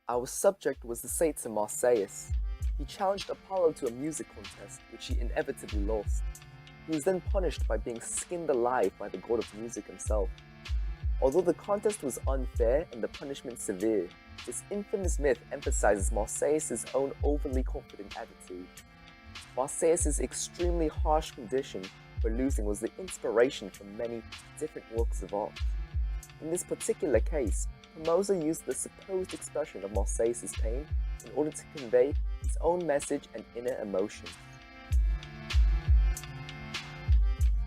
Our subject was the Satyr Marsyas. He challenged Apollo to a music contest, which he inevitably lost. He was then punished by being skinned alive by the god of music himself. Although the contest was unfair and the punishment severe, this infamous myth emphasizes Marsyas' own overly confident attitude. Marsyas' extremely harsh condition for losing was the inspiration for many different works of art. In this particular case, Formosa used the supposed expression of Marsyas' pain in order to convey his own message and inner emotions.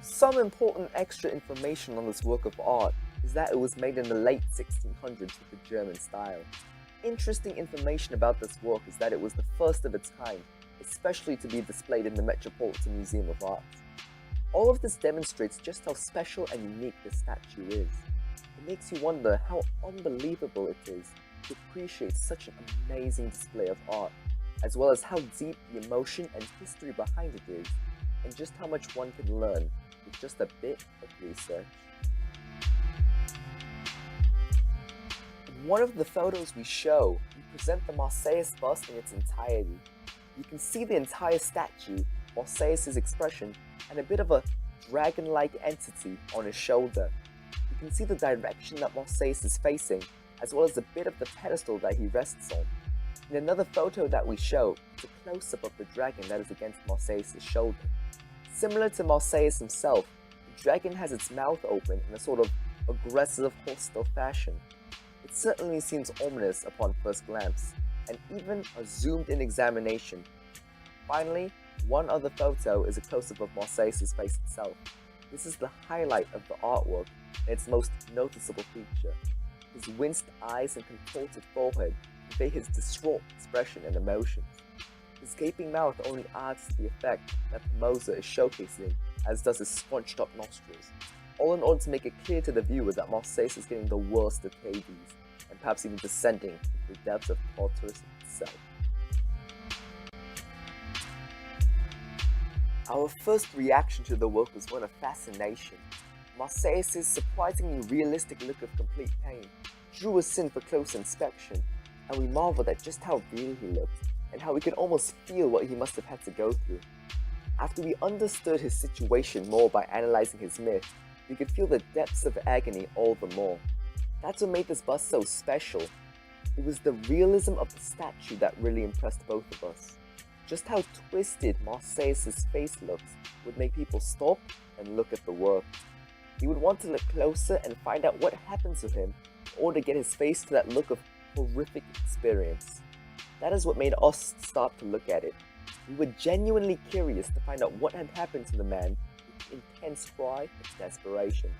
Some important extra information on this work of art is that it was made in the late 1600s with the German style. Interesting information about this work is that it was the first of its kind, especially to be displayed in the Metropolitan Museum of Art. All of this demonstrates just how special and unique this statue is. It makes you wonder how unbelievable it is to appreciate such an amazing display of art, as well as how deep the emotion and history behind it is, and just how much one can learn with just a bit of research. In one of the photos we show, we present the Marsyas bust in its entirety. You can see the entire statue, Marsyas' expression, and a bit of a dragon-like entity on his shoulder. You can see the direction that Marsyas is facing, as well as a bit of the pedestal that he rests on. In another photo that we show, it's a close-up of the dragon that is against Marsyas' shoulder. Similar to Marsyas himself, the dragon has its mouth open in a sort of aggressive, hostile fashion. It certainly seems ominous upon first glance, and even a zoomed-in examination. Finally, one other photo is a close-up of Marsyas' face itself. This is the highlight of the artwork and its most noticeable feature. His winced eyes and contorted forehead convey his distraught expression and emotions. His gaping mouth only adds to the effect that Formosa is showcasing, as does his scrunched up nostrils, all in order to make it clear to the viewer that Marsyas is getting the worst of Hades, and perhaps even descending into the depths of Tartarus itself. Our first reaction to the work was one of fascination. Marsyas' surprisingly realistic look of complete pain drew us in for close inspection, and we marveled at just how real he looked, and how we could almost feel what he must have had to go through. After we understood his situation more by analyzing his myth, we could feel the depths of agony all the more. That's what made this bust so special. It was the realism of the statue that really impressed both of us. Just how twisted Marsyas' face looks would make people stop and look at the work. You would want to look closer and find out what happened to him in order to get his face to that look of horrific experience. That is what made us start to look at it. We were genuinely curious to find out what had happened to the man with intense cry of desperation.